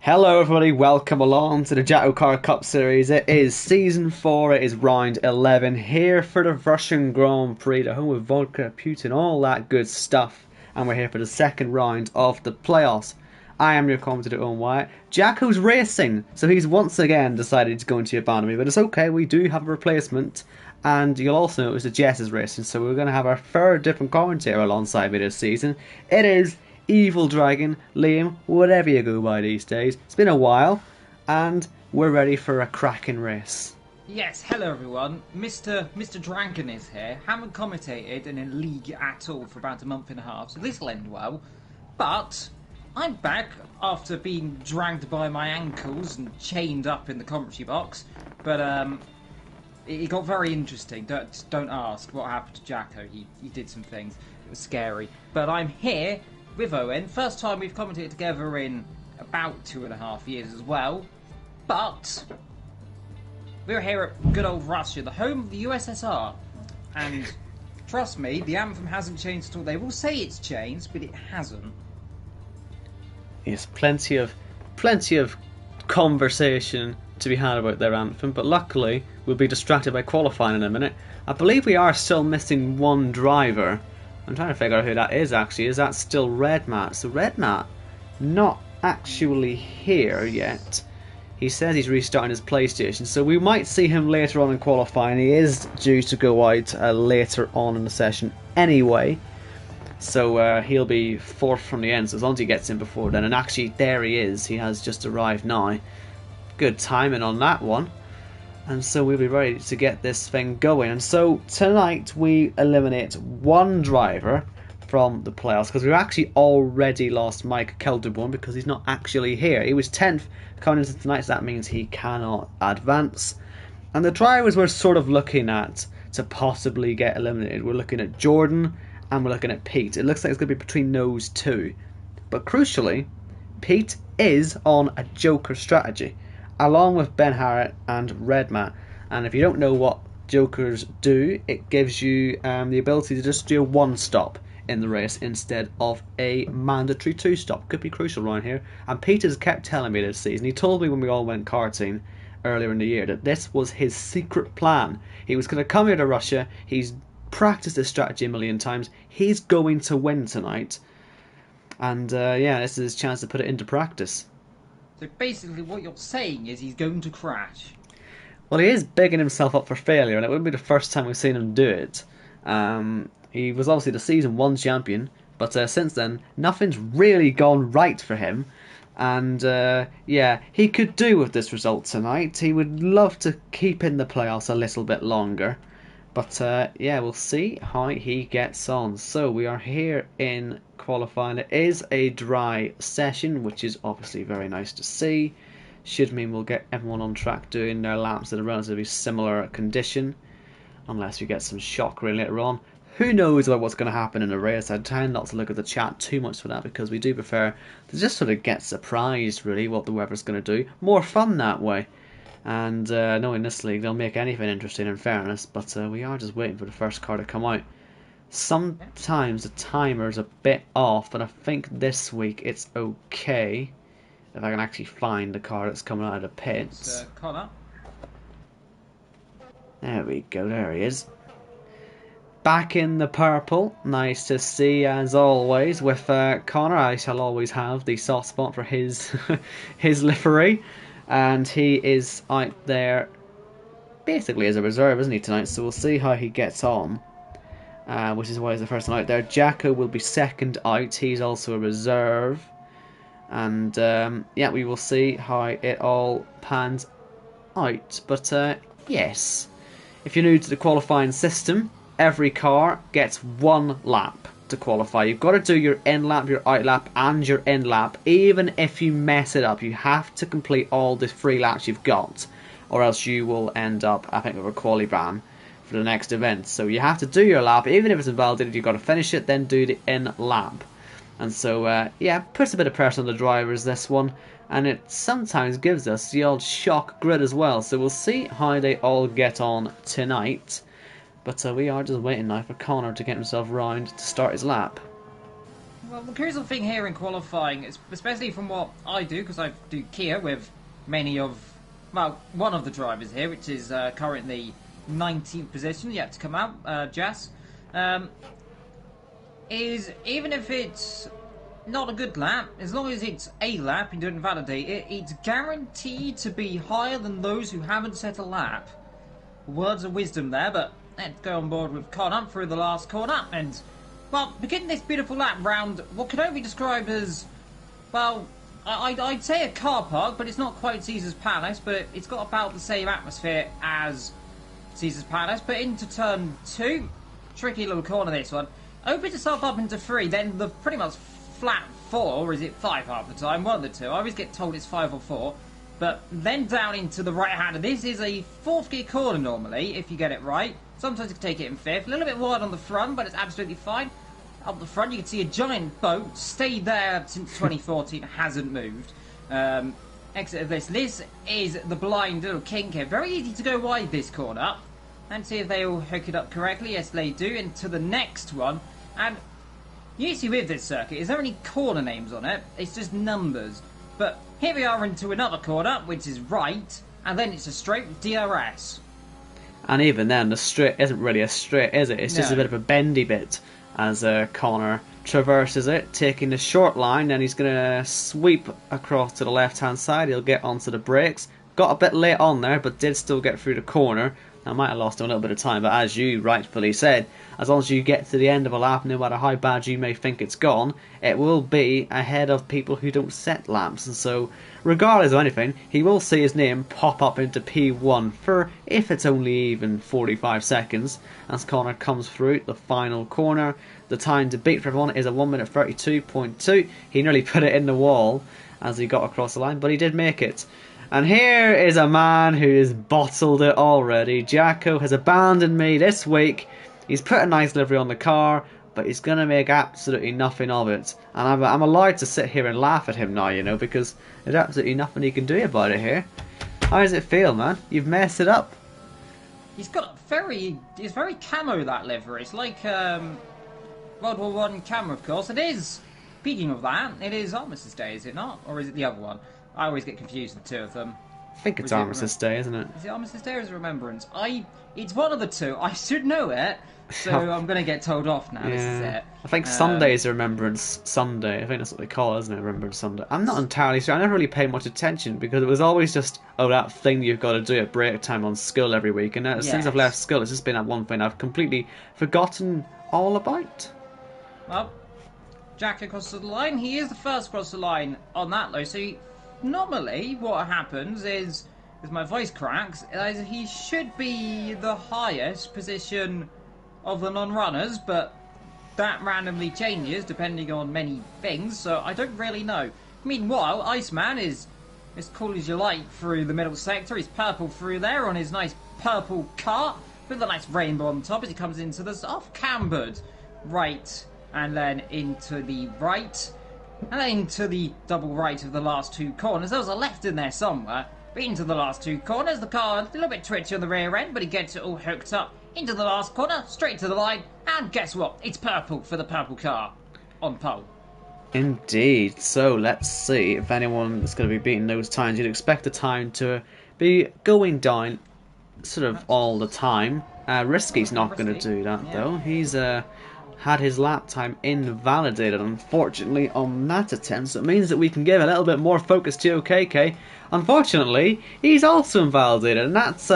Hello everybody, welcome along to the JACKOCAR Cup Series. It is Season 4, it is round 11, here for the Russian Grand Prix, the home of vodka, Putin, all that good stuff. And we're here for the second round of the playoffs. I am your commentator, Owen Wyatt. Jacko's racing, so he's once again decided to go into abandon me, but it's okay, we do have a replacement. And you'll also notice that Jess is racing, so we're going to have our third different commentator alongside me this season. It is Evil Dragon, Liam, whatever you go by these days. It's been a while, and we're ready for a cracking race. Yes, hello everyone. Mr. Dragon is here. Haven't commentated in a league at all for about a month and a half, so this will end well. But I'm back after being dragged by my ankles and chained up in the commentary box. But it got very interesting. Don't ask what happened to Jacko. He did some things. It was scary. But I'm here with Owen. First time we've commentated together in about 2.5 years as well. But we're here at good old Russia, the home of the USSR. And trust me, the anthem hasn't changed at all. They will say it's changed, but it hasn't. Yes, plenty of conversation to be had about their anthem, but luckily we'll be distracted by qualifying in a minute. I believe we are still missing one driver. I'm trying to figure out who that is actually. Is that still Red Matt? So Red Matt, not actually here yet. He says he's restarting his PlayStation, so we might see him later on in qualifying. He is due to go out later on in the session anyway. So he'll be fourth from the end, so as long as he gets in before then. And actually, there he is. He has just arrived now. Good timing on that one. And so we'll be ready to get this thing going. And so tonight we eliminate one driver from the playoffs, because we've actually already lost Mike Kelderborn because he's not actually here. He was 10th coming into tonight, so that means he cannot advance. And the drivers we're sort of looking at to possibly get eliminated, we're looking at Jordan and we're looking at Pete. It looks like it's going to be between those two. But crucially, Pete is on a Joker strategy, along with Ben Harrett and Red Matt. And if you don't know what Jokers do, it gives you the ability to just do a one-stop in the race instead of a mandatory two-stop. Could be crucial around here. And Pete has kept telling me this season, he told me when we all went karting earlier in the year, that this was his secret plan. He was going to come here to Russia, he's practiced this strategy a million times, he's going to win tonight. And yeah, this is his chance to put it into practice. So basically what you're saying is he's going to crash. Well, he is bigging himself up for failure, and it wouldn't be the first time we've seen him do it. He was obviously the Season 1 champion, but since then, nothing's really gone right for him. And yeah, he could do with this result tonight. He would love to keep in the playoffs a little bit longer. But yeah, we'll see how he gets on. So we are here in qualifying. It is a dry session, which is obviously very nice to see. Should mean we'll get everyone on track doing their laps in a relatively similar condition, unless we get some shock rain later on. Who knows about what's going to happen in the race? I tend not to look at the chat too much for that, because we do prefer to just sort of get surprised, really, what the weather's going to do. More fun that way. And knowing this league, they'll make anything interesting in fairness, but we are just waiting for the first car to come out. Sometimes the timer's a bit off, but I think this week it's okay. If I can actually find the car that's coming out of the pits. Connor. There we go, there he is. Back in the purple, nice to see as always. With Connor, I shall always have the soft spot for his his livery. And he is out there basically as a reserve, isn't he, tonight? So we'll see how he gets on. Which is why he's the first one out there. Jacko will be second out. He's also a reserve. And yeah, we will see how it all pans out. But yes, if you're new to the qualifying system, every car gets one lap to qualify. You've got to do your in lap, your out lap, and your in lap. Even if you mess it up, you have to complete all the 3 laps you've got, or else you will end up, I think, with a quali ban for the next event. So you have to do your lap, even if it's invalidated. You've got to finish it, then do the in lap. And so yeah, puts a bit of pressure on the drivers, this one, and it sometimes gives us the old shock grid as well. So we'll see how they all get on tonight. But we are just waiting now for Connor to get himself round to start his lap. Well, the crucial thing here in qualifying, is, especially from what I do, because I do Kia with many of, well, one of the drivers here, which is currently 19th position, yet to come out, Jess, is even if it's not a good lap, as long as it's a lap and you don't invalidate it, it's guaranteed to be higher than those who haven't set a lap. Words of wisdom there, but let's go on board with Connor through the last corner, and, well, beginning this beautiful lap round what could only be described as, well, I'd say a car park, but it's not quite Caesar's Palace, but it's got about the same atmosphere as Caesar's Palace. But into turn 2, tricky little corner this one. Opens itself up into 3, then the pretty much flat 4, or is it 5 half the time? One of the two. I always get told it's 5 or 4. But then down into the right hand, and this is a 4th gear corner normally, if you get it right. Sometimes you can take it in 5th. A little bit wide on the front, but it's absolutely fine. Up the front, you can see a giant boat, stayed there since 2014, hasn't moved. Exit of this. This is the blind little kink here. Very easy to go wide this corner. And see if they all hook it up correctly. Yes, they do. Into the next one. And usually with this circuit, is there any corner names on it? It's just numbers. But here we are into another corner, which is right. And then it's a straight DRS. And even then, the straight isn't really a straight, is it? It's just a bit of a bendy bit as Connor traverses it, taking the short line. Then he's going to sweep across to the left-hand side. He'll get onto the brakes. Got a bit late on there, but did still get through the corner. I might have lost a little bit of time, but as you rightfully said, as long as you get to the end of a lap, no matter how bad you may think it's gone, it will be ahead of people who don't set laps. And so, regardless of anything, he will see his name pop up into P1 for, if it's only even 45 seconds, as Connor comes through the final corner. The time to beat for everyone is a 1 minute 32.2. He nearly put it in the wall as he got across the line, but he did make it. And here is a man who has bottled it already. Jacko has abandoned me this week. He's put a nice livery on the car, but he's going to make absolutely nothing of it. And I'm allowed to sit here and laugh at him now, you know, because there's absolutely nothing he can do about it here. How does it feel, man? You've messed it up. He's got it's very camo, that livery. It's like World War I camo, of course. It is, speaking of that, it is Armistice Day, is it not? Or is it the other one? I always get confused with the two of them. I think it's Armistice Day, isn't it? Is it Armistice Day or is it Remembrance? It's one of the two. I should know it, so I'm going to get told off now. Yeah. This is it. I think Sunday is a Remembrance Sunday. I think that's what they call it, isn't it? Remembrance Sunday. I'm not entirely sure. I never really paid much attention because it was always just, oh, that thing you've got to do at break time on school every week. And since I've left school, it's just been that one thing I've completely forgotten all about. Well, Jack across the line. He is the first across the line on that, though. So normally what happens is, as my voice cracks, is he should be the highest position of the non-runners, but that randomly changes depending on many things, so I don't really know. Meanwhile, Iceman is as cool as you like through the middle sector. He's purple through there on his nice purple car with a nice rainbow on top as he comes into the off-cambered right, and then into the right, and then into the double right of the last two corners. There was a left in there somewhere, but into the last two corners. The car a little bit twitchy on the rear end, but he gets it all hooked up into the last corner, straight to the line, and guess what? It's purple for the purple car on pole. Indeed. So let's see if anyone is going to be beating those times. You'd expect the time to be going down sort of all the time. Risky's not going to do that, though. He's had his lap time invalidated, unfortunately, on that attempt. So it means that we can give a little bit more focus to JACKOCAR. Unfortunately, he's also invalidated, and that's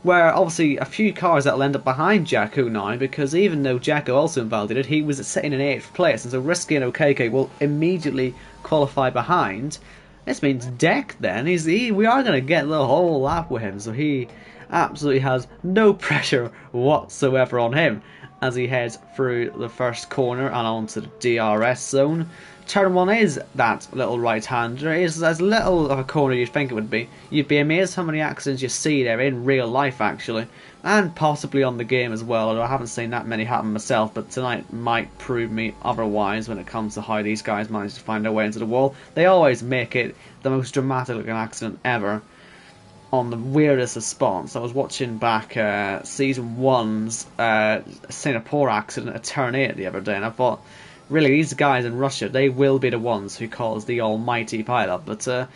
where obviously a few cars that'll end up behind Jacko now, because even though Jacko also invalidated, he was sitting in 8th place, and so Risky and JACKOCAR will immediately qualify behind. This means Deck then, we are going to get the whole lap with him, so he absolutely has no pressure whatsoever on him as he heads through the first corner and onto the DRS zone. Turn 1 is that little right-hander. It is as little of a corner you'd think it would be. You'd be amazed how many accidents you see there in real life, actually. And possibly on the game as well, although I haven't seen that many happen myself, but tonight might prove me otherwise when it comes to how these guys manage to find their way into the wall. They always make it the most dramatic looking accident ever on the weirdest of spots. I was watching back Season 1's Singapore accident at Turn 8 the other day, and I thought, really, these guys in Russia, they will be the ones who cause the almighty pileup. But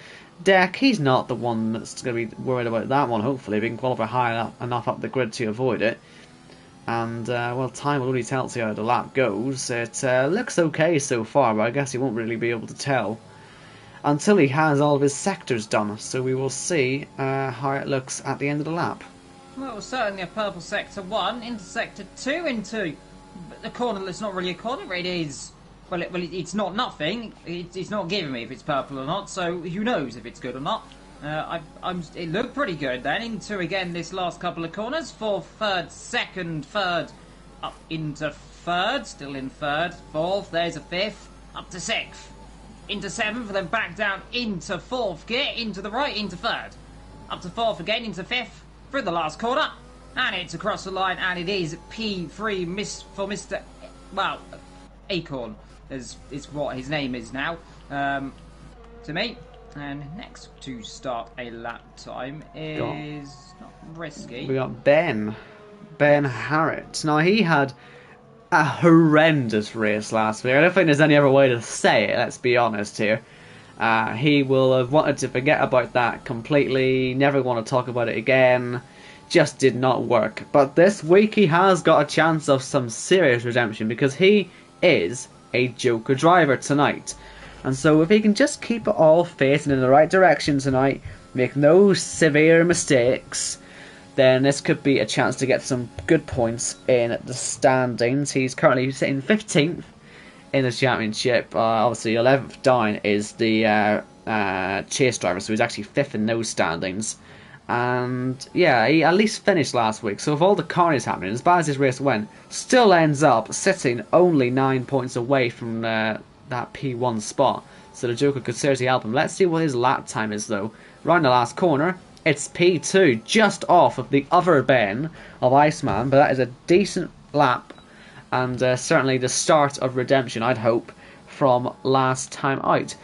Deck, he's not the one that's going to be worried about that one, hopefully. We can qualify high enough up the grid to avoid it. And, well, time will only tell how the lap goes. It looks okay so far, but I guess he won't really be able to tell until he has all of his sectors done. So we will see how it looks at the end of the lap. Well, certainly a purple sector 1 into sector 2 into a corner that's not really a corner. It is, well, it's not nothing. It's not giving me if it's purple or not, so who knows if it's good or not. It looked pretty good then. Into, again, this last couple of corners. 4th, 3rd, 2nd, 3rd, up into 3rd, still in 3rd. 4th, there's a 5th, up to 6th. Into 7th, then back down into 4th gear, into the right, into 3rd. Up to 4th again, into 5th, through the last corner. And it's across the line, and it is P3 for Mr. Well, Acorn is what his name is now, to me. And next to start a lap time is not risky. We got Ben Harrett. Now, he had a horrendous race last week. I don't think there's any other way to say it, let's be honest here. He will have wanted to forget about that completely, never want to talk about it again. Just did not work. But this week he has got a chance of some serious redemption because he is a Joker driver tonight. And so if he can just keep it all facing in the right direction tonight, make no severe mistakes, then this could be a chance to get some good points in the standings. He's currently sitting 15th in the championship. Obviously 11th down is the chase driver, so he's actually 5th in those standings. And yeah, he at least finished last week, so if all the carnage happening, as bad as his race went, still ends up sitting only 9 points away from that P1 spot. So the Joker could seriously help him. Let's see what his lap time is though. Round the last corner, it's P2, just off of the other Ben of Iceman, but that is a decent lap, and certainly the start of redemption, I'd hope, from last time out.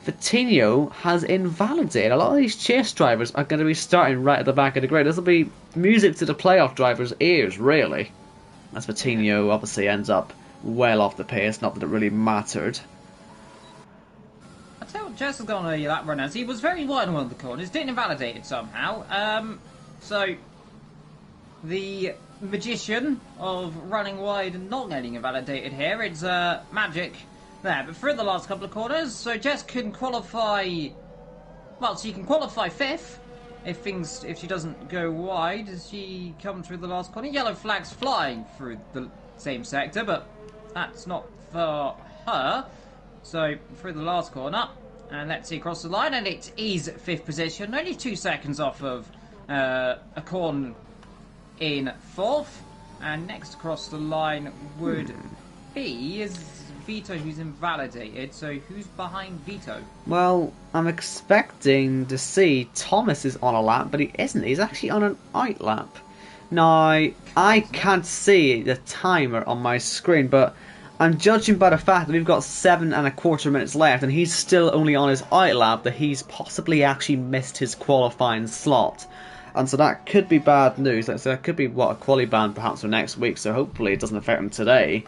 Vitinho has invalidated. A lot of these chase drivers are going to be starting right at the back of the grid. This will be music to the playoff drivers' ears, really. As Vitinho obviously ends up well off the pace, not that it really mattered. I tell you, Jess has gone on a lap run as he was very wide on one of the corners, didn't invalidate it somehow. So the magician of running wide and not getting invalidated here, it's magic there. But through the last couple of corners, so Jess can qualify. Well, she can qualify 5th if she doesn't go wide. As she comes through the last corner, yellow flags flying through the same sector, but that's not for her. So through the last corner, and let's see across the line, and it is 5th position, only 2 seconds off of a corn in 4th. And next across the line would be is Vito, who's invalidated. So who's behind Vito? Well, I'm expecting to see Thomas is on a lap, but he isn't. He's actually on an out lap. Now, I can't see the timer on my screen, but I'm judging by the fact that we've got 7¼ minutes left, and he's still only on his out lap, that he's possibly actually missed his qualifying slot. And so that could be bad news. So that could be a quali ban perhaps for next week, so hopefully it doesn't affect him today.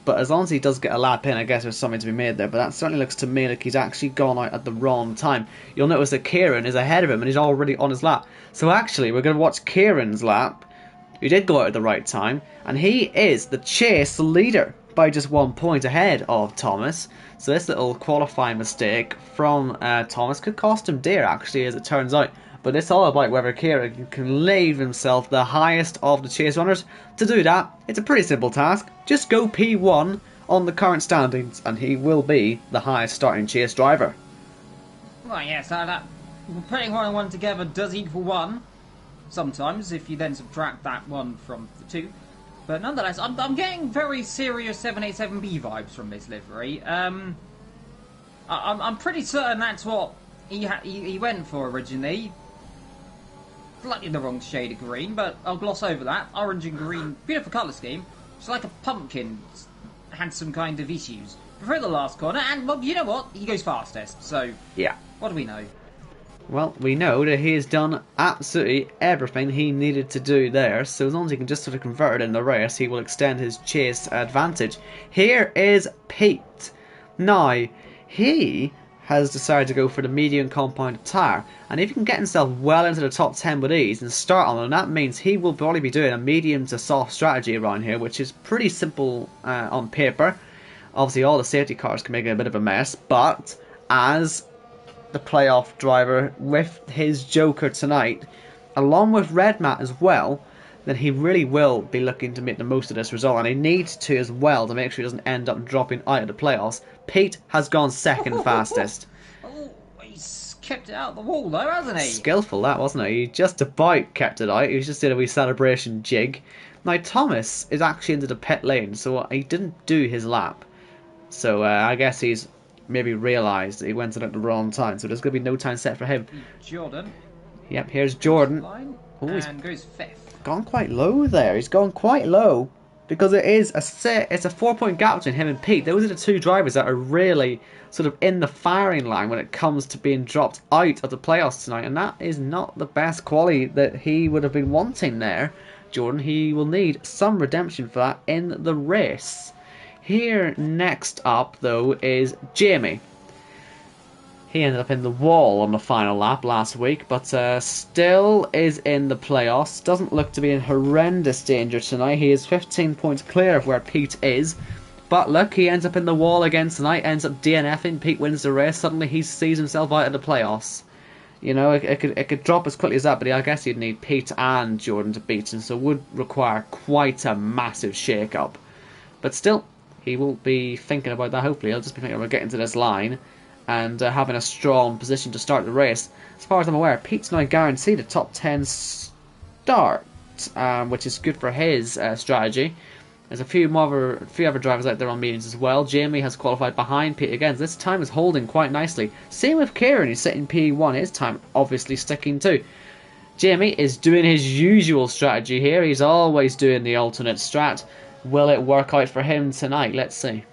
But as long as he does get a lap in, I guess there's something to be made there. But that certainly looks to me like he's actually gone out at the wrong time. You'll notice that Kieran is ahead of him and he's already on his lap. So actually, we're going to watch Kieran's lap, who did go out at the right time. And he is the chase leader by just 1 point ahead of Thomas. So this little qualifying mistake from Thomas could cost him dear, actually, as it turns out. But it's all about whether Kieran can leave himself the highest of the chase runners. To do that, it's a pretty simple task. Just go P1 on the current standings, and he will be the highest starting chase driver. Well, yes, putting 1 and 1 together does equal 1. Sometimes, if you then subtract that 1 from the 2. But nonetheless, I'm getting very serious 787B vibes from this livery. I'm pretty certain that's what he went for originally. Slightly the wrong shade of green, but I'll gloss over that. Orange and green, beautiful colour scheme. It's like a pumpkin had some kind of issues. Through the last corner, and well, you know what? He goes fastest, so yeah. What do we know? Well, we know that he has done absolutely everything he needed to do there, so as long as he can just sort of convert it in the race, he will extend his chase advantage. Here is Pete. Now, he has decided to go for the medium compound tyre, and if he can get himself well into the top 10 with ease and start on them, that means he will probably be doing a medium to soft strategy around here, which is pretty simple on paper. Obviously, all the safety cars can make it a bit of a mess, but as the playoff driver with his Joker tonight, along with Red Matt as well, then he really will be looking to make the most of this result, and he needs to as well to make sure he doesn't end up dropping out of the playoffs. Pete has gone second fastest. Oh, he's kept it out of the wall though, hasn't he? Skillful that, wasn't he? He just about kept it out. He was just did a wee celebration jig. Now Thomas is actually into the pit lane, so he didn't do his lap. So I guess he's maybe realised that he went in at the wrong time, so there's going to be no time set for him. Jordan. Yep, here's Jordan. Oh, and goes fifth. Gone quite low there. He's gone quite low because it's a 4-point gap between him and Pete. Those are the two drivers that are really sort of in the firing line when it comes to being dropped out of the playoffs tonight, and that is not the best quality that he would have been wanting there, Jordan. He will need some redemption for that in the race. Here next up though is Jamie. He ended up in the wall on the final lap last week, but still is in the playoffs. Doesn't look to be in horrendous danger tonight. He is 15 points clear of where Pete is. But look, he ends up in the wall again tonight, ends up DNFing. Pete wins the race. Suddenly he sees himself out of the playoffs. You know, it could drop as quickly as that, but I guess you'd need Pete and Jordan to beat him, so it would require quite a massive shake-up. But still, he will be thinking about that, hopefully. He'll just be thinking about getting to this line and having a strong position to start the race. As far as I'm aware, Pete's now guaranteed a top 10 start, which is good for his strategy. There's a few other drivers out there on mediums as well. Jamie has qualified behind Pete again. This time is holding quite nicely. Same with Kieran, who's sitting P1. His time obviously sticking too. Jamie is doing his usual strategy here. He's always doing the alternate strat. Will it work out for him tonight? Let's see.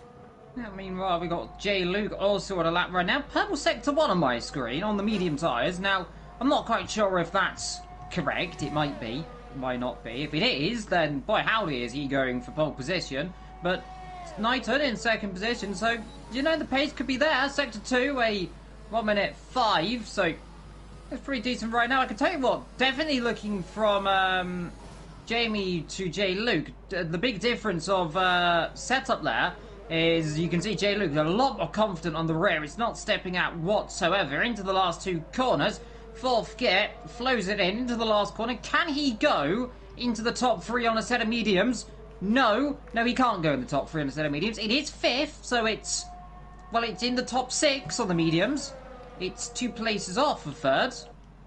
Now, meanwhile, we got J. Luke also on a lap right now. Purple sector 1 on my screen on the medium tyres. Now, I'm not quite sure if that's correct. It might be, it might not be. If it is, then boy howdy is he going for pole position. But Knighton in second position, so you know the pace could be there. Sector 2, a 1 minute 5, so it's pretty decent right now. I can tell you what, definitely looking from Jamie to J. Luke, the big difference of setup there is you can see J. Luke a lot more confident on the rear. It's not stepping out whatsoever into the last two corners. Fourth gear, flows it into the last corner. Can he go into the top 3 on a set of mediums? No, he can't go in the top 3 on a set of mediums. It is fifth, so it's in the top 6 on the mediums. It's 2 places off of third.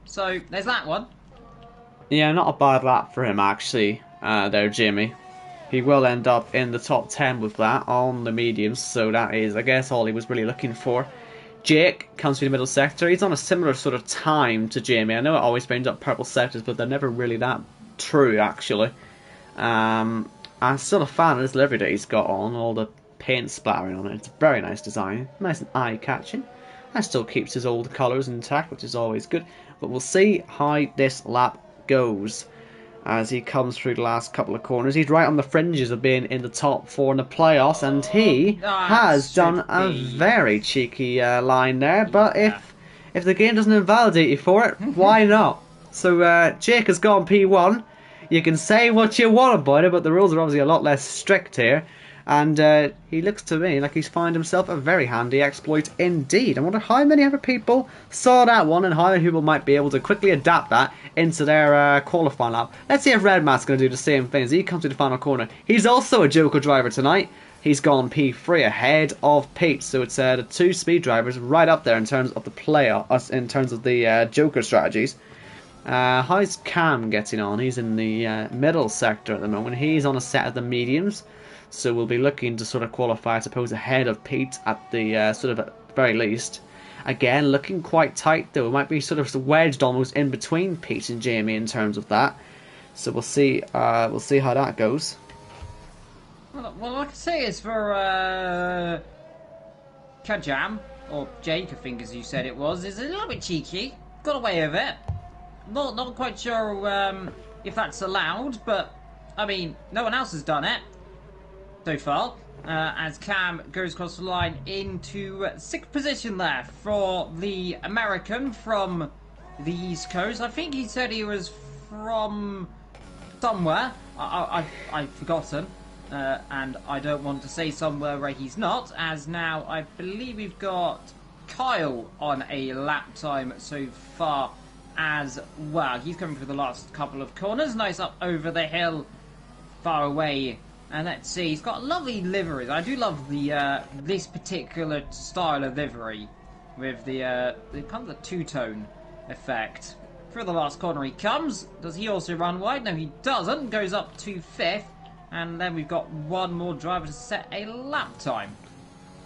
So there's that one. Yeah, not a bad lap for him actually, there, Jamie. He will end up in the top 10 with that on the mediums, so that is, I guess, all he was really looking for. Jake comes through the middle sector. He's on a similar sort of time to Jamie. I know it always brings up purple sectors, but they're never really that true, actually. I'm still a fan of this livery that he's got on, all the paint splattering on it. It's a very nice design, nice and eye-catching. And still keeps his old colours intact, which is always good. But we'll see how this lap goes as he comes through the last couple of corners. He's right on the fringes of being in the top 4 in the playoffs, and he has done a very cheeky line there. But if the game doesn't invalidate you for it, why not? So Jake has gone P1. You can say what you want about it, but the rules are obviously a lot less strict here. And he looks to me like he's found himself a very handy exploit indeed. I wonder how many other people saw that one and how many people might be able to quickly adapt that into their qualifying lap. Let's see if Red Matt's going to do the same thing as he comes to the final corner. He's also a Joker driver tonight. He's gone P3 ahead of Pete, so it's the 2 speed drivers right up there in terms of the in terms of the Joker strategies. How's Cam getting on? He's in the middle sector at the moment. He's on a set of the mediums. So we'll be looking to sort of qualify, I suppose, ahead of Pete at the sort of at the very least. Again, looking quite tight though. It might be sort of wedged almost in between Pete and Jamie in terms of that. So we'll see. We'll see how that goes. Well, like I say, is for Kajam or Jake, I think, as you said it was, is a little bit cheeky. got away with it. Not quite sure if that's allowed, but I mean, no one else has done it so far. As Cam goes across the line into 6th position there for the American from the East Coast. I think he said he was from somewhere. I've forgotten. And I don't want to say somewhere where he's not, as now I believe we've got Kyle on a lap time so far as well. He's coming through the last couple of corners. Nice up over the hill, far away. And let's see, he's got lovely liveries. I do love the this particular style of livery with the kind of the two-tone effect. Through the last corner he comes. Does he also run wide? No, he doesn't. Goes up to 5th. And then we've got one more driver to set a lap time.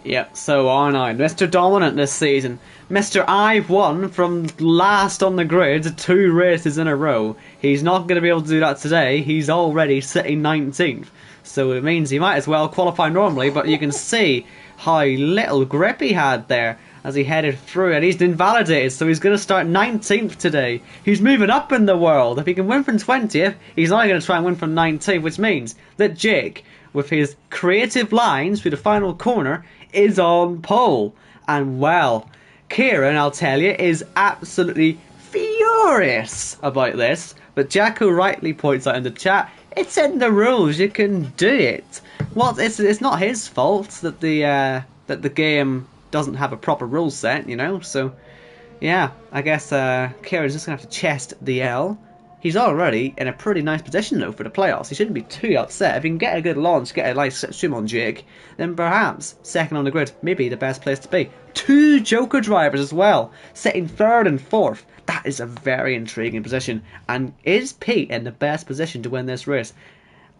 Yep, so aren't I? Mr. Dominant this season. Mr. I've won from last on the grid 2 races in a row. He's not going to be able to do that today. He's already sitting 19th. So it means he might as well qualify normally, but you can see how little grip he had there as he headed through, and he's invalidated, so he's going to start 19th today. He's moving up in the world. If he can win from 20th, he's only going to try and win from 19th, which means that Jake, with his creative lines through the final corner, is on pole. And well, Kieran, I'll tell you, is absolutely furious about this, but Jacko rightly points out in the chat, it's in the rules, you can do it. Well, it's not his fault that the game doesn't have a proper rule set, you know, so yeah, I guess Kieran's just going to have to chest the L. He's already in a pretty nice position though for the playoffs. He shouldn't be too upset. If he can get a good launch, get a nice swim on Jake, then perhaps second on the grid may be the best place to be. 2 Joker drivers as well, sitting 3rd and 4th. That is a very intriguing position. And is Pete in the best position to win this race?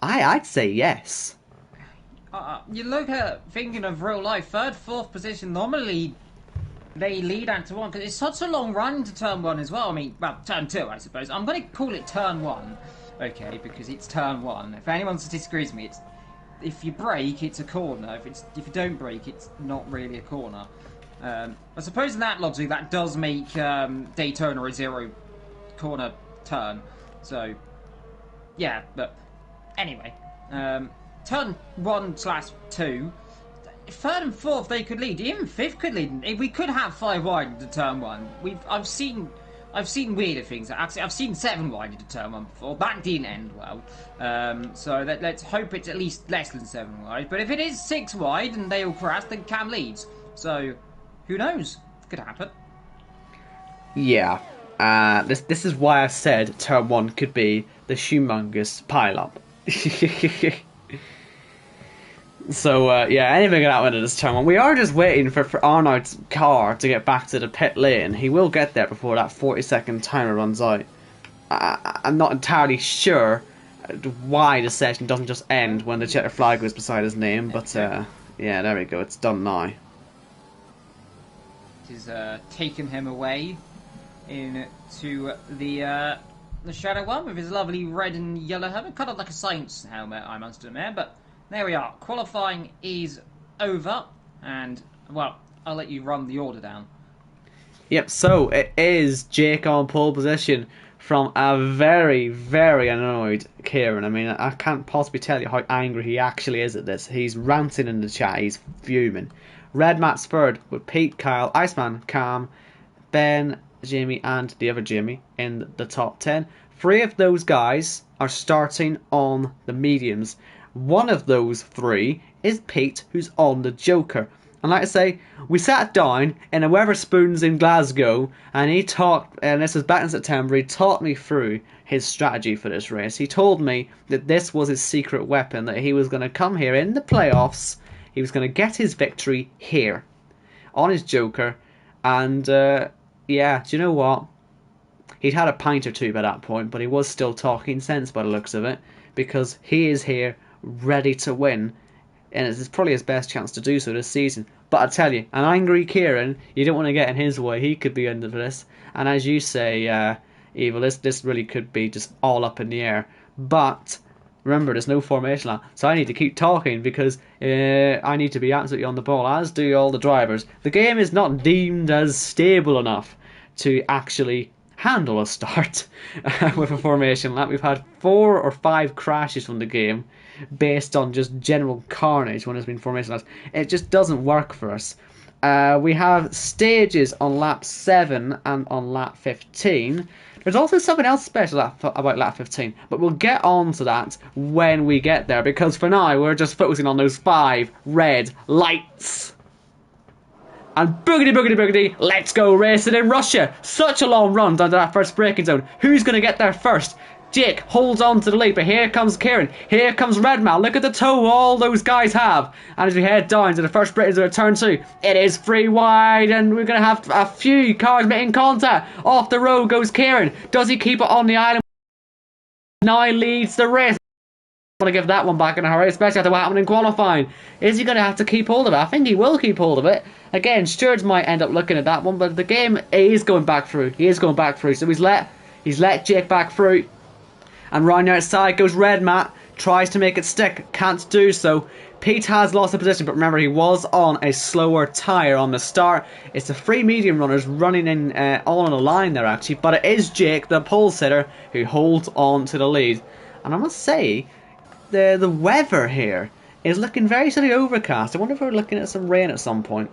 I'd say yes. You look at thinking of real life, 3rd, 4th position, normally they lead out to 1 because it's such a long run to turn 1 as well. I mean, well, turn 2 I suppose. I'm going to call it turn 1, okay, because it's turn 1. If anyone disagrees with me, it's if you brake, it's a corner. If you don't brake, it's not really a corner. I suppose in that logic, that does make Daytona a 0 corner turn. So, yeah, but anyway. Turn 1/2, 3rd and 4th they could lead. Even 5th could lead. We could have 5 wide into turn 1. I've seen weirder things. Actually, I've seen 7 wide into turn 1 before. That didn't end well. So let's hope it's at least less than 7 wide. But if it is 6 wide and they all crash, then Cam leads. So who knows? Could happen. Yeah. This is why I said turn 1 could be the humongous pile-up. So, yeah, anything can happen in this turn 1. We are just waiting for Arnold's car to get back to the pit lane. He will get there before that 40-second timer runs out. I'm not entirely sure why the session doesn't just end when the checker flag goes beside his name, but, yeah, there we go. It's done now. It has taken him away into the Shadow one with his lovely red and yellow helmet. Kind of like a science helmet, I must admit, but there we are. Qualifying is over, and, well, I'll let you run the order down. Yep, so it is Jake on pole position from a very, very annoyed Kieran. I mean, I can't possibly tell you how angry he actually is at this. He's ranting in the chat, he's fuming. Red Matt's third with Pete, Kyle, Iceman, Cam, Ben, Jamie, and the other Jamie in the top 10. 3 of those guys are starting on the mediums. One of those 3 is Pete, who's on the Joker. And like I say, we sat down in a Weatherspoons in Glasgow, and he talked, and this was back in September, he taught me through his strategy for this race. He told me that this was his secret weapon, that he was going to come here in the playoffs, he was going to get his victory here, on his Joker, and yeah, do you know what? He'd had a pint or 2 by that point, but he was still talking sense by the looks of it, because he is here ready to win, and it's probably his best chance to do so this season. But I tell you, an angry Kieran, you don't want to get in his way. He could be under this, and as you say, Evil, this really could be just all up in the air. But remember, there's no formation lap, so I need to keep talking because I need to be absolutely on the ball, as do all the drivers. The game is not deemed as stable enough to actually handle a start with a formation lap. We've had 4 or 5 crashes from the game based on just general carnage when it's been formation laps. It just doesn't work for us. We have stages on lap 7 and on lap 15. There's also something else special about lap 15, but we'll get on to that when we get there, because for now we're just focusing on those 5 red lights. And boogity boogity boogity, let's go racing in Russia. Such a long run down to that first braking zone. Who's going to get there first? Jake holds on to the lead, but here comes Kieran. Here comes Redman. Look at the toe all those guys have. And as we head down to the first braking zone at turn 2, it is free wide, and we're going to have a few cars making contact. Off the road goes Kieran. Does he keep it on the island? Now he leads the race. I want to give that one back in a hurry, especially after what happened in qualifying. Is he going to have to keep hold of it? I think he will keep hold of it. Again, stewards might end up looking at that one, but the game is going back through. He is going back through, so he's let Jake back through. And round the outside goes Red Matt, tries to make it stick, can't do so. Pete has lost the position, but remember he was on a slower tyre on the start. It's the 3 medium runners running in all on a line there actually, but it is Jake, the pole sitter, who holds on to the lead. And I must say, the weather here is looking very sort of overcast. I wonder if we're looking at some rain at some point.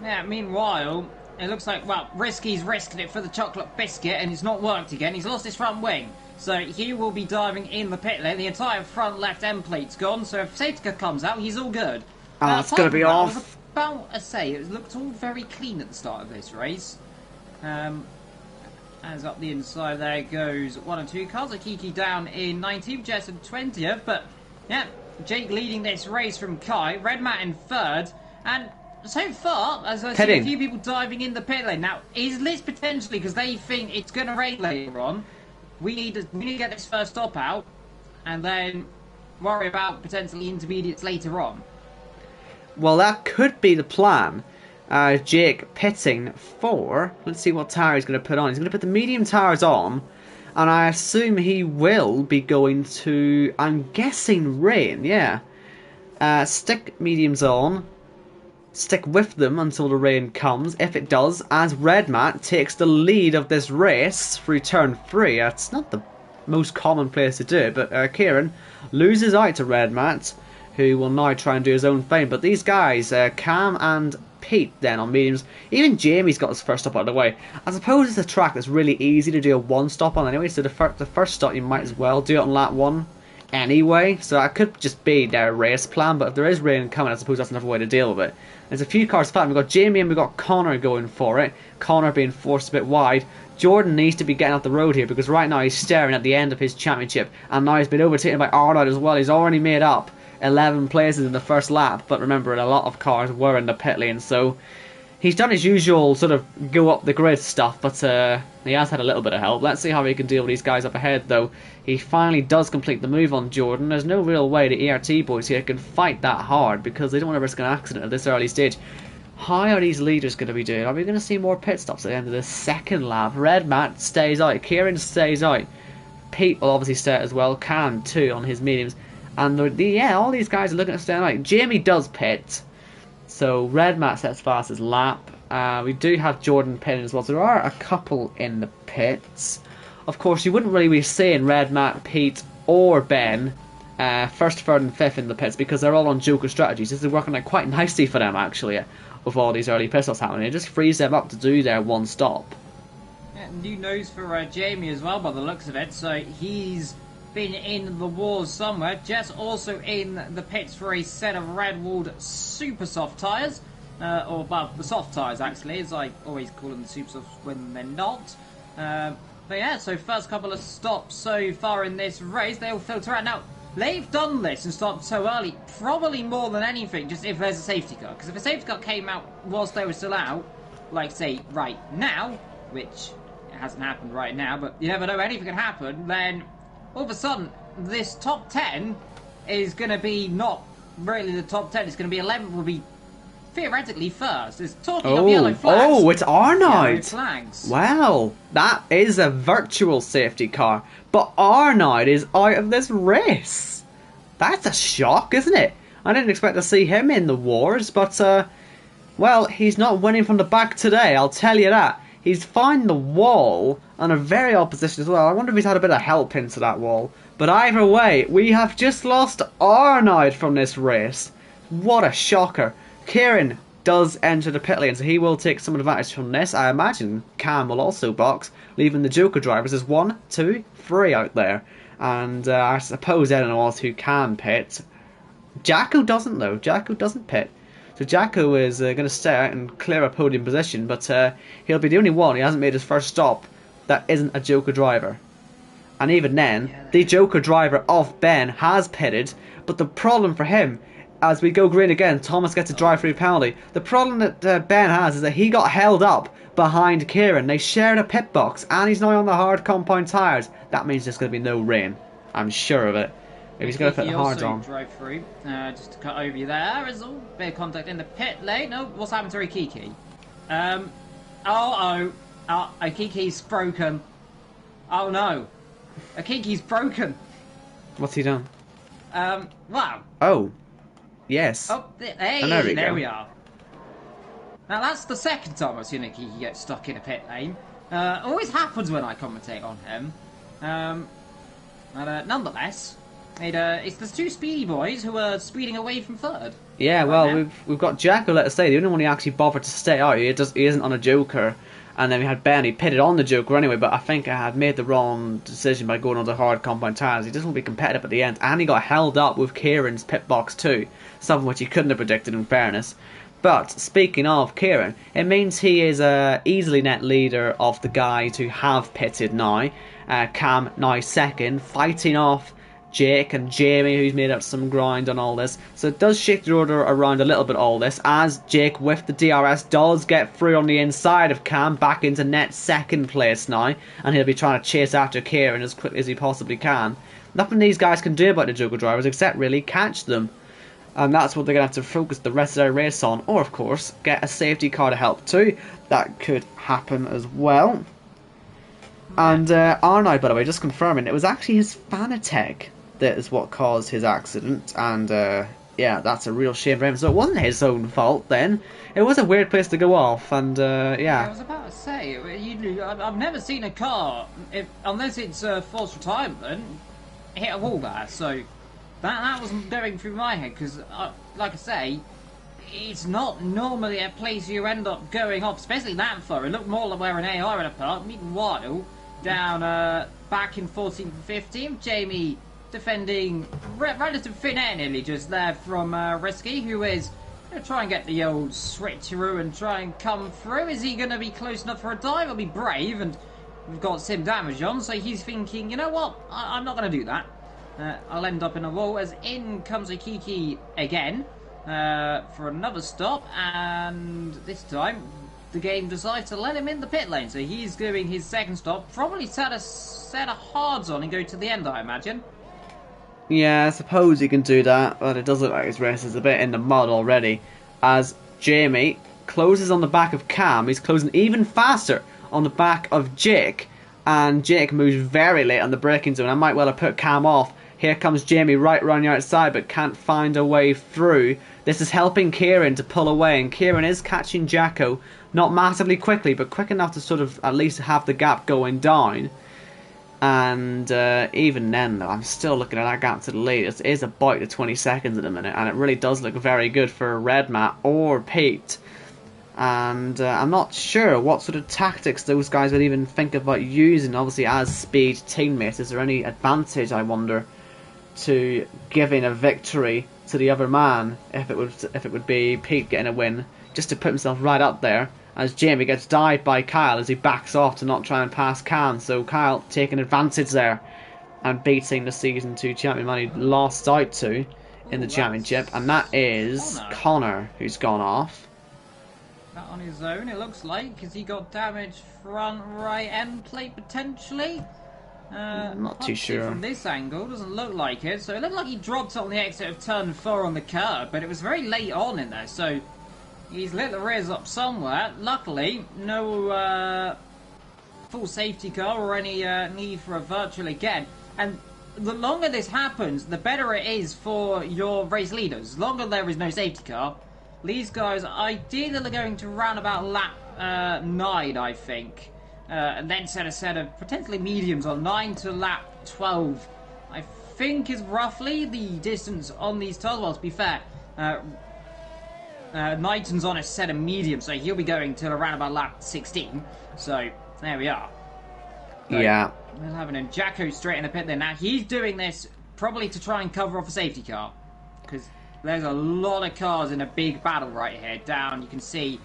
Yeah, meanwhile, it looks like, well, Risky's risking it for the chocolate biscuit and it's not worked again. He's lost his front wing. So he will be diving in the pit lane. The entire front left end plate's gone, so if safety car comes out, he's all good. Oh, it's going to be off. I was about to say, it looked all very clean at the start of this race. As up the inside there goes 1 and 2 cars. Akiki down in 19th, Jess in 20th. But, yeah, Jake leading this race from Kai. Red Matt in 3rd. And so far, as I see a few people diving in the pit lane. Now, is this potentially because they think it's going to rain later on? We need to get this first stop out, and then worry about potentially intermediates later on. Well, that could be the plan. Jake pitting for... Let's see what tyre he's going to put on. He's going to put the medium tyres on, and I assume he will be going to... I'm guessing rain, yeah. Stick mediums on. Stick with them until the rain comes. If it does, as Red Matt takes the lead of this race through turn 3. It's not the most common place to do it, but Kieran loses out to Red Matt, who will now try and do his own thing. But these guys, Cam and Pete then on mediums, even Jamie's got his first stop out of the way. I suppose it's a track that's really easy to do a one stop on anyway, so the first stop you might as well do it on lap 1 anyway, so that could just be their race plan. But if there is rain coming, I suppose that's another way to deal with it. There's a few cars fighting. We've got Jamie and we've got Connor going for it. Connor being forced a bit wide. Jordan needs to be getting off the road here, because right now he's staring at the end of his championship, and now he's been overtaken by Arnold as well. He's already made up 11 places in the first lap, but remember, a lot of cars were in the pit lane, so he's done his usual sort of go up the grid stuff, but he has had a little bit of help. Let's see how he can deal with these guys up ahead, though. He finally does complete the move on Jordan. There's no real way the ERT boys here can fight that hard, because they don't want to risk an accident at this early stage. How are these leaders going to be doing? Are we going to see more pit stops at the end of this second lap? Red Matt stays out. Kieran stays out. Pete will obviously stay out as well. Cam too on his mediums. And all these guys are looking at staying out. Jamie does pit. So Red Matt sets fast his lap. We do have Jordan pitting as well. So there are a couple in the pits. Of course, you wouldn't really be seeing Red Matt, Pete, or Ben first, third, and fifth in the pits, because they're all on Joker strategies. This is working out quite nicely for them, actually, with all these early pit stops happening. It just frees them up to do their one stop. Yeah, new nose for Jamie as well, by the looks of it. So he's been in the wars somewhere. Jess also in the pits for a set of Redwood super soft tyres. Or, well, the soft tyres, actually, as I always call them, the super softs when they're not. But yeah, so first couple of stops so far in this race, they all filter out. Now, they've done this and stopped so early, probably more than anything, just if there's a safety car. Because if a safety car came out whilst they were still out, like, say, right now, which it hasn't happened right now, but you never know, anything can happen, then all of a sudden, this top 10 is going to be not really the top 10, it's going to be 11th, will be theoretically first. It's talking of yellow flags. Oh, it's Arnold. Yellow flags. Wow, that is a virtual safety car. But Arnold is out of this race. That's a shock, isn't it? I didn't expect to see him in the wars, but, well, he's not winning from the back today, I'll tell you that. He's found the wall on a very odd position as well. I wonder if he's had a bit of help into that wall. But either way, we have just lost Arnold from this race. What a shocker. Kieran does enter the pit lane, so he will take some advantage from this. I imagine Cam will also box, leaving the Joker drivers. There's 1, 2, 3 out there. And I suppose anyone else who can pit. Jacko doesn't though. Jacko doesn't pit. So Jacko is going to stay out and clear a podium position, but he'll be the only one. He hasn't made his first stop that isn't a Joker driver. And even then, the Joker driver of Ben has pitted, but the problem for him, as we go green again, Thomas gets a drive-through penalty. The problem that Ben has is that he got held up behind Kieran. They shared a pit box, and he's now on the hard compound tyres. That means there's going to be no rain. I'm sure of it. If he's going to put the hards on. Drive through, just to cut over you there is all. Bit of contact in the pit lane. Oh, what's happened to Akiki? Akiki's broken. Oh no. Akiki's broken. What's he done? Wow. Oh. Yes. Oh, hey, there we are. Now that's the second time I've seen Akiki get stuck in a pit lane. Always happens when I commentate on him. But nonetheless, there's two speedy boys who are speeding away from third. Yeah, well, we've got Jacko, let us say, the only one who actually bothered to stay out. He isn't on a Joker. And then we had Ben, he pitted on the Joker anyway, but I think I had made the wrong decision by going on the hard compound tyres. He doesn't be competitive at the end, and he got held up with Kieran's pit box too, something which he couldn't have predicted in fairness. But speaking of Kieran, it means he is easily net leader of the guys who have pitted now. Cam now second, fighting off Jake and Jamie, who's made up some ground on all this. So it does shake the order around a little bit, all this, as Jake with the DRS does get through on the inside of Cam, back into net second place now, and he'll be trying to chase after Kieran as quickly as he possibly can. Nothing these guys can do about the Joker drivers except really catch them. And that's what they're going to have to focus the rest of their race on, or of course get a safety car to help too. That could happen as well. And Arnold, by the way, just confirming, it was actually his Fanatec that is what caused his accident, and yeah, that's a real shame for him. So it wasn't his own fault then. It was a weird place to go off, and yeah. I was about to say, I've never seen a car, unless it's forced retirement, hit a wall there, so that wasn't going through my head, because, like I say, it's not normally a place you end up going off, especially that far. It looked more like where an AR in a park. Meanwhile, down back in 14th and 15th, Jamie defending relative thin air nearly just there from Risky, who is going to try and get the old switcheroo and try and come through. Is he going to be close enough for a dive? He'll be brave, and we've got sim damage on, so he's thinking, you know what, I'm not going to do that. I'll end up in a wall, as in comes Akiki again for another stop, and this time the game decides to let him in the pit lane, so he's doing his second stop. Probably set a hards on and go to the end, I imagine. Yeah, I suppose he can do that, but it does look like his race is a bit in the mud already, as Jamie closes on the back of Cam. He's closing even faster on the back of Jake, and Jake moves very late on the braking zone. I might well have put Cam off. Here comes Jamie right around the outside, but can't find a way through. This is helping Kieran to pull away, and Kieran is catching Jacko, not massively quickly, but quick enough to sort of at least have the gap going down. And even then, though, I'm still looking at that gap to the lead. It is about the 20 seconds at the minute, and it really does look very good for Red Matt or Pete. And I'm not sure what sort of tactics those guys would even think about using, obviously, as speed teammates. Is there any advantage, I wonder, to giving a victory to the other man if it would be Pete getting a win, just to put himself right up there, as Jamie gets dived by Kyle as he backs off to not try and pass Cam. So Kyle taking advantage there and beating the Season 2 champion man he lost out to in the championship, and that is Connor, who's gone off. That on his own, it looks like, because he got damaged front right end plate potentially. Not too sure. From this angle, doesn't look like it. So it looked like he dropped on the exit of turn 4 on the curb, but it was very late on in there, so he's lit the rears up somewhere. Luckily, no full safety car or any need for a virtual again. And the longer this happens, the better it is for your race leaders. The longer there is no safety car, these guys ideally are going to round about lap 9, I think. And then set a set of potentially mediums on 9 to lap 12. I think is roughly the distance on these tires. Well, to be fair, Knighton's on a set of mediums, so he'll be going till around about lap 16. So there we are. So, yeah. We're having a Jacko straight in the pit there. Now he's doing this probably to try and cover off a safety car, because there's a lot of cars in a big battle right here. Down, you can see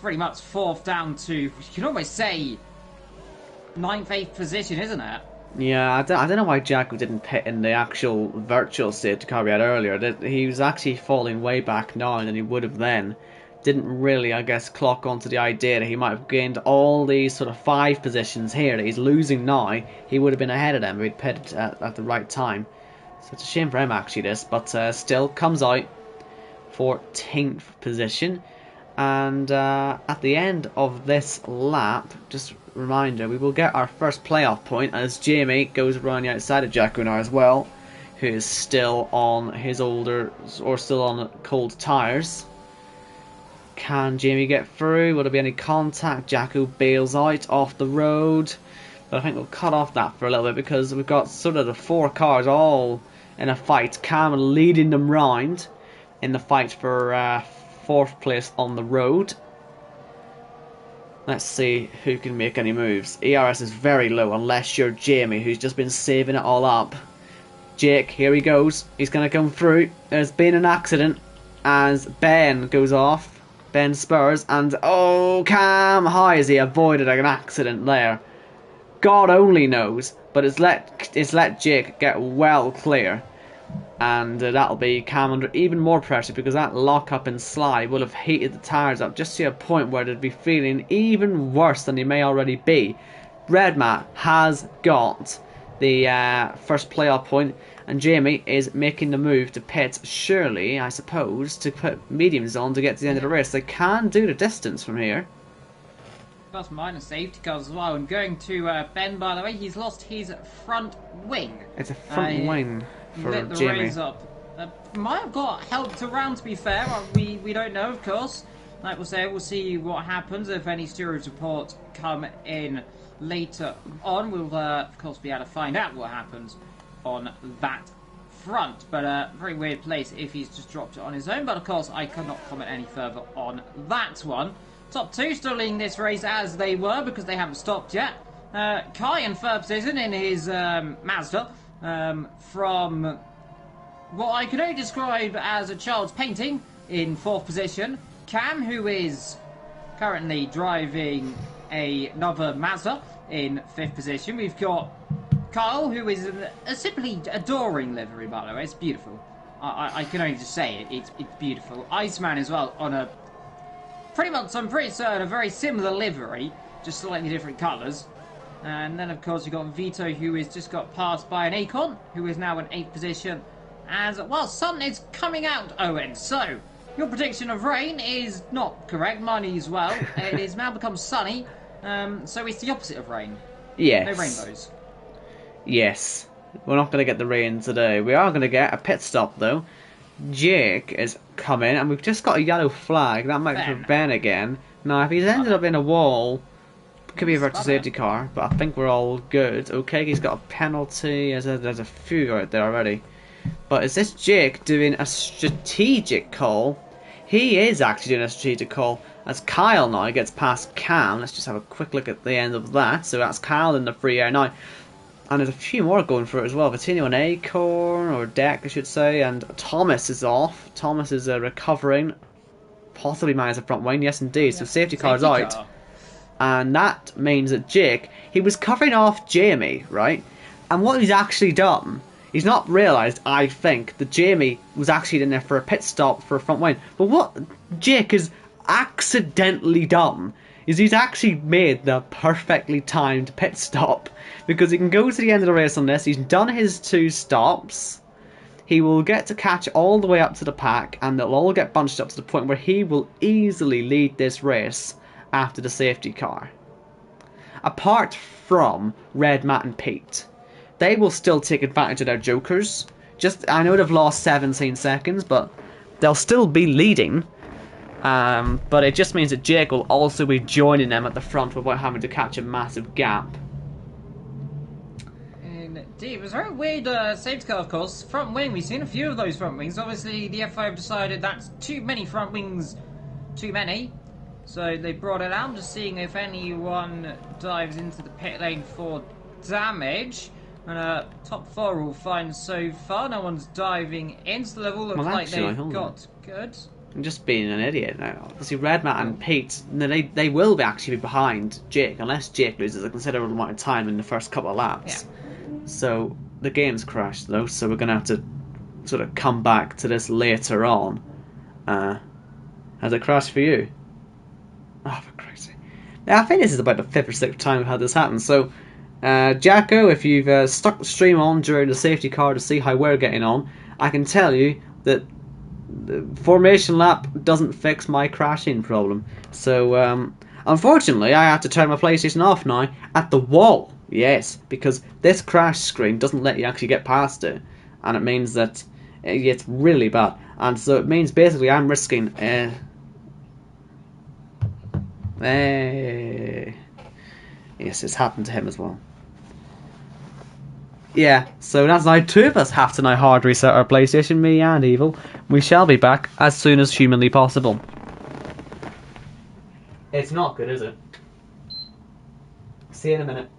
pretty much 4th down to, you can almost say 9th, 8th position, isn't it? Yeah, I don't know why Jacko didn't pit in the actual virtual safety car we had earlier. He was actually falling way back now than he would have then. Didn't really, I guess, clock onto the idea that he might have gained all these sort of 5 positions here that he's losing now. He would have been ahead of them if he'd pitted at the right time. So it's a shame for him, actually, this. But still comes out 14th position. And at the end of this lap, just reminder, we will get our first playoff point as Jamie goes around the outside of Jacko now as well, who is still on his older, or still on cold tyres. Can Jamie get through? Will there be any contact? Jacko bails out off the road. But I think we'll cut off that for a little bit because we've got sort of the 4 cars all in a fight. Cam leading them round in the fight for 4th place on the road. Let's see who can make any moves. ERS is very low unless you're Jamie, who's just been saving it all up. Jake, here he goes. He's going to come through. There's been an accident as Ben goes off. Ben Spurs, and oh, Cam, how has he avoided an accident there? God only knows, but it's let Jake get well clear. And that'll be Cam under even more pressure because that lock up and slide will have heated the tyres up just to a point where they'd be feeling even worse than they may already be. Red Matt has got the first playoff point, and Jamie is making the move to pit, surely, I suppose, to put mediums on to get to the end of the race. They can do the distance from here. Plus minus safety cars as well. And going to Ben, by the way, he's lost his front wing. It's a front wing for lit the Jamie. race up. Might have got helped around, to be fair. We don't know, of course. Like we'll say, we'll see what happens if any steerage reports come in later on. We'll, of course, be able to find out what happens on that front. But very weird place if he's just dropped it on his own. But, of course, I cannot comment any further on that one. Top 2 still leading this race as they were because they haven't stopped yet. Kai in 3rd position in his Mazda from what I can only describe as a child's painting in 4th position. Cam, who is currently driving another Mazda in 5th position. We've got Kyle, who is a simply adoring livery, by the way. It's beautiful. I can only just say it. It's beautiful. Iceman as well on a pretty much, I'm pretty certain, a very similar livery, just slightly different colours. And then, of course, you've got Vito, who has just got passed by an Acorn, who is now in 8th position. As, well, sun is coming out, Owen. So, your prediction of rain is not correct. Mine as well. It has now become sunny, so it's the opposite of rain. Yes. No rainbows. Yes. We're not going to get the rain today. We are going to get a pit stop, though. Jake is coming, and we've just got a yellow flag. That might be for Ben again. Now, if he's ended up in a wall, could be a virtual safety car, but I think we're all good. Okay, he's got a penalty. There's a few out there already. But is this Jake doing a strategic call? He is actually doing a strategic call. As Kyle now gets past Cam. Let's just have a quick look at the end of that. So that's Kyle in the free air now. And there's a few more going for it as well. Vitinho and Acorn, or Deck I should say, and Thomas is off. Thomas is recovering. Possibly minus a front wing, yes indeed. So safety car's out. And that means that Jake, he was covering off Jamie, right? And what he's actually done, he's not realised, I think, that Jamie was actually in there for a pit stop for a front wing. But what Jake has accidentally done is he's actually made the perfectly timed pit stop, because he can go to the end of the race on this. He's done his 2 stops. He will get to catch all the way up to the pack, and they'll all get bunched up to the point where he will easily lead this race after the safety car. Apart from Red, Matt and Pete, they will still take advantage of their jokers. I know they've lost 17 seconds, but they'll still be leading. But it just means that Jake will also be joining them at the front without having to catch a massive gap. Indeed, it was a very weird safety car, of course. Front wing, we've seen a few of those front wings. Obviously, the FIA have decided that's too many front wings, too many. So they brought it out, just seeing if anyone dives into the pit lane for damage. And top 4 all fine so far. No one's diving into the level. Looks like they've got good. I'm just being an idiot now. Obviously, Redmat and Pete, they will actually be behind Jake, unless Jake loses a considerable amount of time in the first couple of laps. Yeah. So, the game's crashed, though, so we're going to have to sort of come back to this later on. Has it crashed for you? Oh, for Christ's sake. Now, I think this is about the 5th or 6th time we've had this happen, so... Jacko, if you've stuck the stream on during the safety car to see how we're getting on, I can tell you that the formation lap doesn't fix my crashing problem. So, unfortunately, I have to turn my PlayStation off now at the wall. Yes, because this crash screen doesn't let you actually get past it. And it means that it's really bad. And so it means basically I'm risking... Yes, it's happened to him as well. Yeah, so that's now 2 of us have to now hard reset our PlayStation, me and Evil. We shall be back as soon as humanly possible. It's not good, is it? See you in a minute.